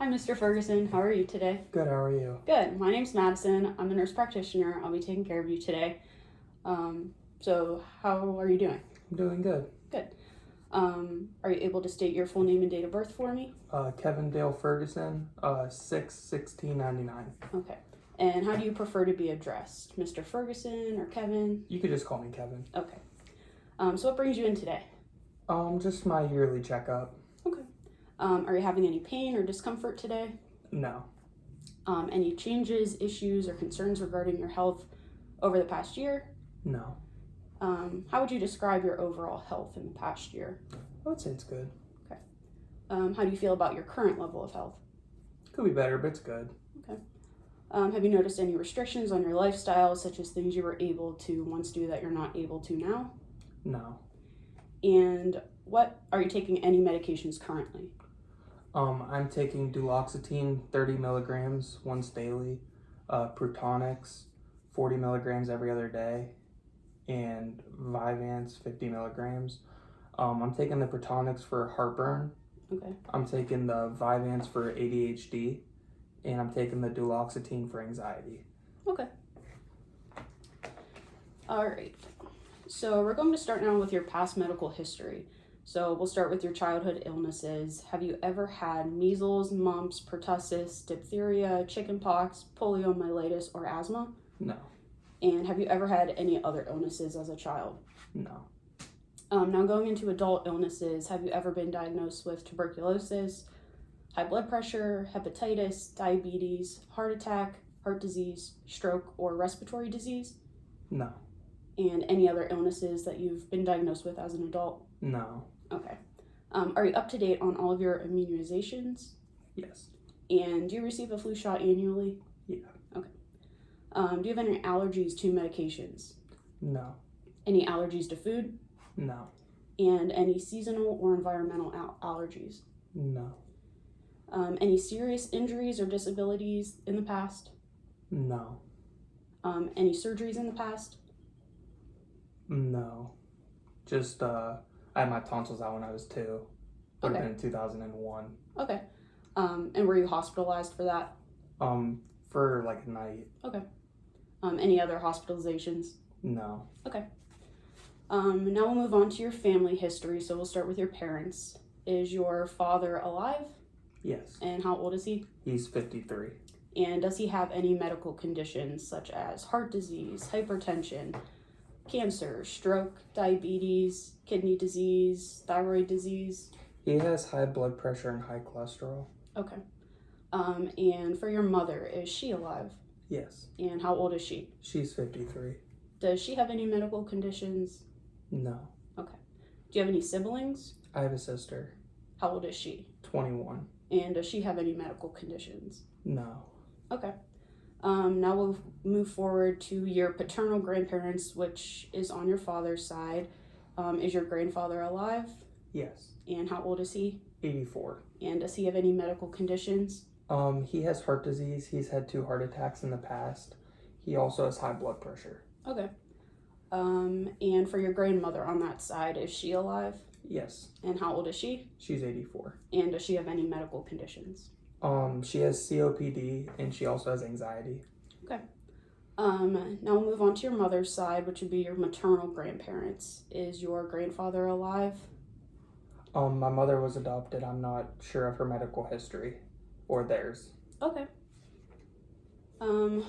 Hi, Mr. Ferguson. How are you today? Good, how are you? Good. My name's Madison. I'm a nurse practitioner. I'll be taking care of you today. So how are you doing? I'm doing good. Good. Are you able to state your full name and date of birth for me? Kevin Dale Ferguson, 6/16/99. Okay. And how do you prefer to be addressed? Mr. Ferguson or Kevin? You could just call me Kevin. Okay. So what brings you in today? Just my yearly checkup. Okay. Are you having any pain or discomfort today? No. Any changes, issues, or concerns regarding your health over the past year? No. How would you describe your overall health in the past year? I would say it's good. Okay. How do you feel about your current level of health? Could be better, but it's good. Okay. Have you noticed any restrictions on your lifestyle, such as things you were able to once do that you're not able to now? No. And what are you taking any medications currently? I'm taking duloxetine 30 milligrams once daily, Protonix 40 milligrams every other day, and Vyvanse 50 milligrams. I'm taking the Protonix for heartburn. Okay. I'm taking the Vyvanse for ADHD, and I'm taking the duloxetine for anxiety. Okay. All right. So we're going to start now with your past medical history. So we'll start with your childhood illnesses. Have you ever had measles, mumps, pertussis, diphtheria, chickenpox, poliomyelitis, or asthma? No. And have you ever had any other illnesses as a child? No. Now going into adult illnesses, have you ever been diagnosed with tuberculosis, high blood pressure, hepatitis, diabetes, heart attack, heart disease, stroke, or respiratory disease? No. And any other illnesses that you've been diagnosed with as an adult? No. Okay. Are you up to date on all of your immunizations? Yes. And do you receive a flu shot annually? Yeah. Okay. Do you have any allergies to medications? No. Any allergies to food? No. And any seasonal or environmental allergies? No. Any serious injuries or disabilities in the past? No. Any surgeries in the past? No. Just I had my tonsils out when I was 2. Would have been in 2001. Okay. And were you hospitalized for that? For like a night. Okay. Any other hospitalizations? No. Okay. Now we'll move on to your family history. So we'll start with your parents. Is your father alive? Yes. And how old is he? He's 53. And does he have any medical conditions such as heart disease, hypertension, cancer, stroke, diabetes, kidney disease, thyroid disease? He has high blood pressure and high cholesterol. Okay. And for your mother, is she alive? Yes. And how old is she? She's 53. Does she have any medical conditions? No. Okay. Do you have any siblings? I have a sister. How old is she? 21. And does she have any medical conditions? No. Okay. Now we'll move forward to your paternal grandparents, which is on your father's side. Is your grandfather alive? Yes. And how old is he? 84. And does he have any medical conditions? He has heart disease. He's had 2 heart attacks in the past. He also has high blood pressure. Okay. And for your grandmother on that side, is she alive? Yes. And how old is she? She's 84. And does she have any medical conditions? She has COPD and she also has anxiety. Okay. Now we'll move on to your mother's side, which would be your maternal grandparents. Is your grandfather alive? My mother was adopted. I'm not sure of her medical history or theirs. Okay.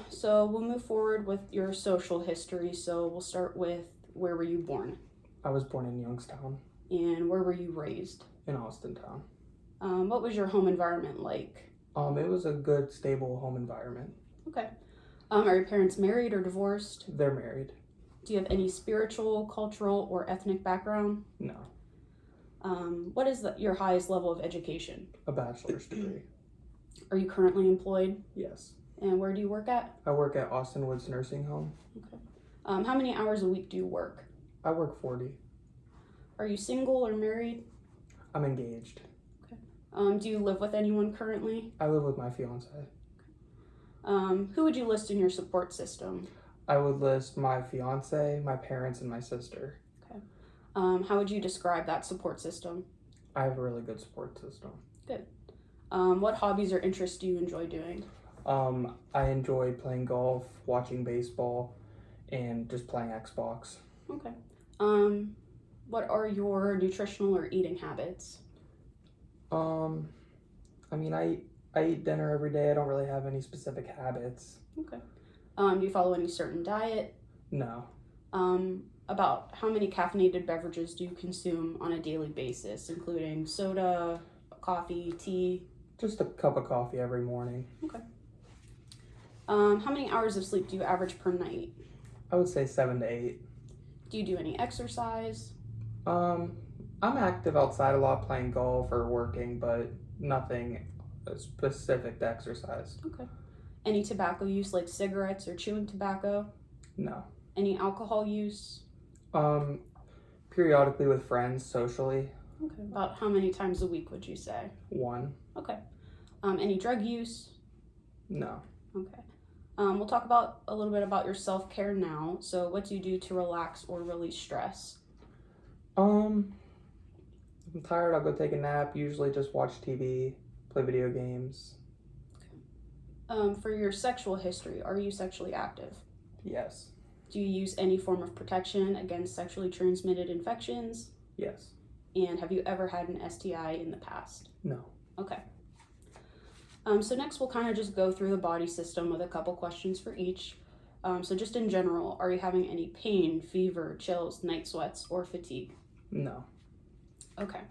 So we'll move forward with your social history. So we'll start with, where were you born? I was born in Youngstown. And where were you raised? In Austintown. What was your home environment like? It was a good, stable home environment. Okay. Are your parents married or divorced? They're married. Do you have any spiritual, cultural, or ethnic background? No. What is your highest level of education? A bachelor's degree. Are you currently employed? Yes. And where do you work at? I work at Austin Woods Nursing Home. Okay. How many hours a week do you work? I work 40. Are you single or married? I'm engaged. Okay. Do you live with anyone currently? I live with my fiance. Who would you list in your support system? I would list my fiance, my parents, and my sister. Okay. How would you describe that support system? I have a really good support system. Good. What hobbies or interests do you enjoy doing? I enjoy playing golf, watching baseball, and just playing Xbox. Okay. What are your nutritional or eating habits? Um, I mean, I eat dinner every day. I don't really have any specific habits. Okay. Do you follow any certain diet? No, About how many caffeinated beverages do you consume on a daily basis, including soda, coffee, tea? just a cup of coffee every morning. Okay. How many hours of sleep do you average per night? I would say 7 to 8. Do you do any exercise? Um, I'm active outside a lot playing golf or working, but nothing specific to exercise. Okay. Any tobacco use like cigarettes or chewing tobacco? No. Any alcohol use? Um, Periodically with friends, socially, Okay. About how many times a week would you say? 1. Okay. Any drug use? No. Okay. We'll talk about a little bit about your self-care now. So what do you do to relax or release stress? If I'm tired, I'll go take a nap. Usually just watch TV, play video games. For your sexual history, are you sexually active? Yes. Do you use any form of protection against sexually transmitted infections? Yes. And have you ever had an STI in the past? No. Okay. So next we'll kind of just go through the body system with a couple questions for each. So just in general, are you having any pain, fever, chills, night sweats, or fatigue? No. Okay.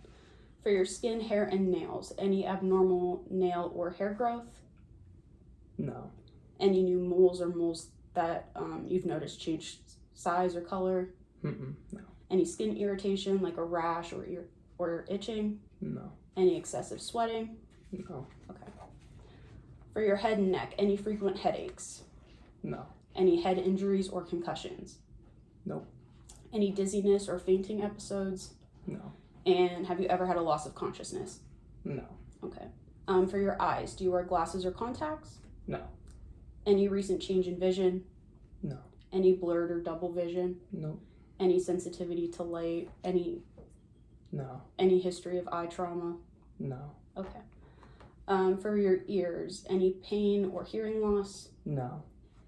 For your skin, hair, and nails, any abnormal nail or hair growth? No. Any new moles that you've noticed change size or color? No. Any skin irritation like a rash or itching? No. Any excessive sweating? No. Okay. For your head and neck, any frequent headaches? No. Any head injuries or concussions? Nope. Any dizziness or fainting episodes? No. And have you ever had a loss of consciousness? No. Okay. For your eyes, do you wear glasses or contacts? No. Any recent change in vision? No. Any blurred or double vision? Nope. Any sensitivity to light? No. Any history of eye trauma? No. Okay. For your ears, any pain or hearing loss? No.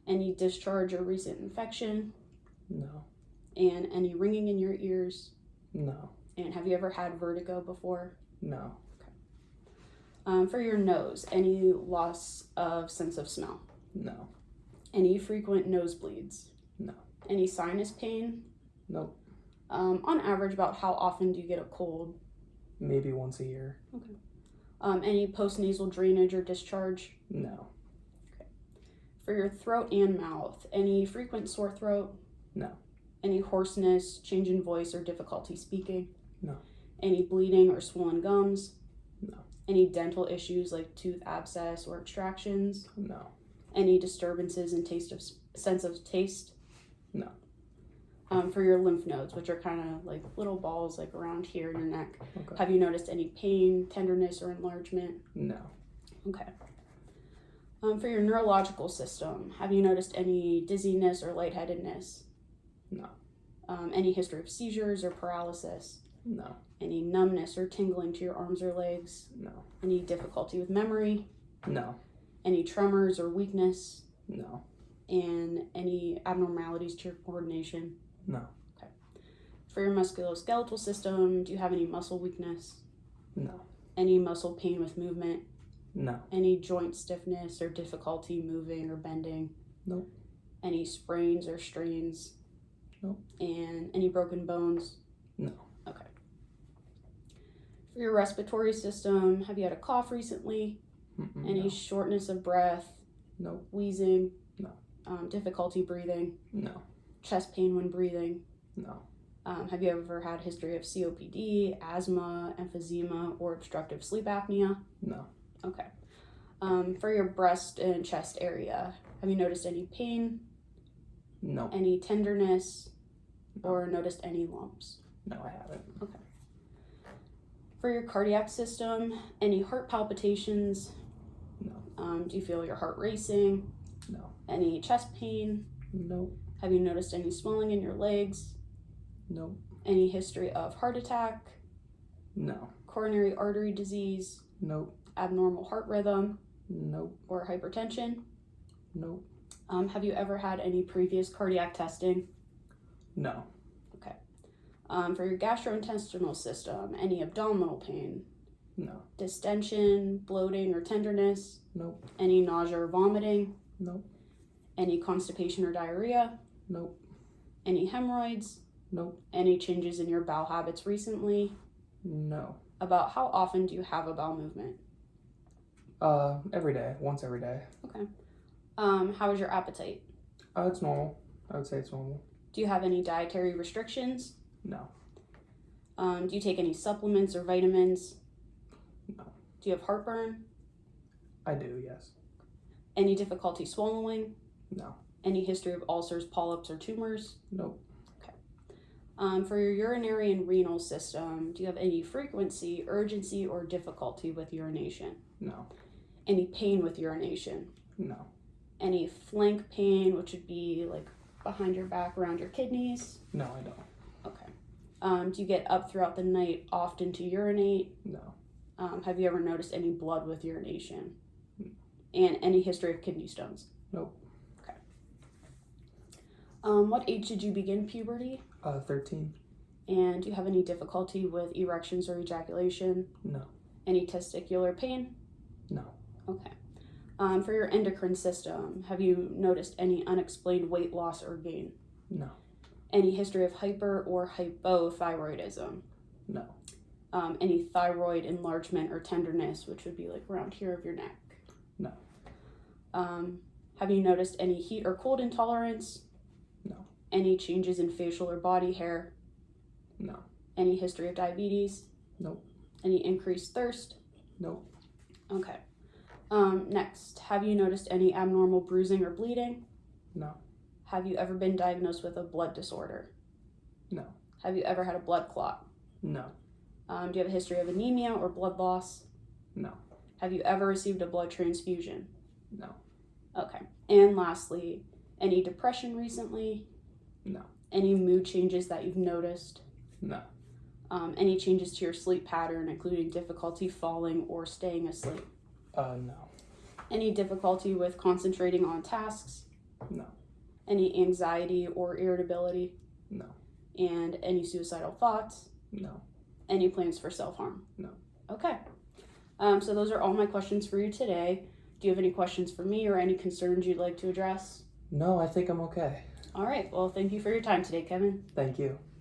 Any discharge or recent infection? No. And any ringing in your ears? No. And have you ever had vertigo before? No. For your nose, any loss of sense of smell? No. Any frequent nosebleeds? No. Any sinus pain? Nope. On average, about how often do you get a cold? Maybe once a year. Okay. Any postnasal drainage or discharge? No. For your throat and mouth, any frequent sore throat? No. Any hoarseness, change in voice, or difficulty speaking? No. Any bleeding or swollen gums? No. Any dental issues like tooth abscess or extractions? No. Any disturbances in sense of taste? No. For your lymph nodes, which are kind of like little balls like around here in your neck, Okay. have you noticed any pain, tenderness, or enlargement? No. Okay. For your neurological system, have you noticed any dizziness or lightheadedness? No. Any history of seizures or paralysis? No. Any numbness or tingling to your arms or legs? No. Any difficulty with memory? No. Any tremors or weakness? No. And any abnormalities to your coordination? No. For your musculoskeletal system, do you have any muscle weakness? No. Any muscle pain with movement? No. Any joint stiffness or difficulty moving or bending? Nope. Any sprains or strains? Nope. And any broken bones? No. Okay. For your respiratory system, have you had a cough recently? Any No. shortness of breath? Nope. Wheezing? No. Difficulty breathing? No. Chest pain when breathing? No. Have you ever had a history of COPD, asthma, emphysema, or obstructive sleep apnea? No. Okay. For your breast and chest area, have you noticed any pain, No. any tenderness, No. or noticed any lumps? No, I haven't. For your cardiac system, any heart palpitations? No. Do you feel your heart racing? No. Any chest pain? Nope. Have you noticed any swelling in your legs? Nope. Any history of heart attack, No. coronary artery disease, Nope. abnormal heart rhythm, Nope. or hypertension? Nope. Have you ever had any previous cardiac testing? No. Okay. For your gastrointestinal system, any abdominal pain, No. distension, bloating, or tenderness, Nope. any nausea or vomiting, Nope. any constipation or diarrhea, Nope. any hemorrhoids, Nope. any changes in your bowel habits recently? No. About how often do you have a bowel movement? Every day. Once every day. Okay. How is your appetite? It's normal. I would say it's normal. Do you have any dietary restrictions? No. Do you take any supplements or vitamins? No. Do you have heartburn? I do, yes. Any difficulty swallowing? No. Any history of ulcers, polyps, or tumors? Nope. For your urinary and renal system, do you have any frequency, urgency, or difficulty with urination? No. Any pain with urination? No. Any flank pain, which would be like behind your back, around your kidneys? No, I don't. Okay. Do you get up throughout the night often to urinate? No. Have you ever noticed any blood with urination? No. And any history of kidney stones? Nope. Okay. What age did you begin puberty? 13. And do you have any difficulty with erections or ejaculation? No. Any testicular pain? No. Okay. For your endocrine system, have you noticed any unexplained weight loss or gain? No. Any history of hyper or hypothyroidism? No. Any thyroid enlargement or tenderness, which would be like around here of your neck? No. Have you noticed any heat or cold intolerance? No. Any changes in facial or body hair? No. Any history of diabetes? Nope. Any increased thirst? Nope. Okay. Next, have you noticed any abnormal bruising or bleeding? No. Have you ever been diagnosed with a blood disorder? No. Have you ever had a blood clot? No. Do you have a history of anemia or blood loss? No. Have you ever received a blood transfusion? No. Okay. And lastly, any depression recently? No. Any mood changes that you've noticed? No. Any changes to your sleep pattern, including difficulty falling or staying asleep? No. Any difficulty with concentrating on tasks? No. Any anxiety or irritability? No. And any suicidal thoughts? No. Any plans for self-harm? No. Okay. So those are all my questions for you today. Do you have any questions for me or any concerns you'd like to address? No, I think I'm okay. All right. Well, thank you for your time today, Kevin. Thank you.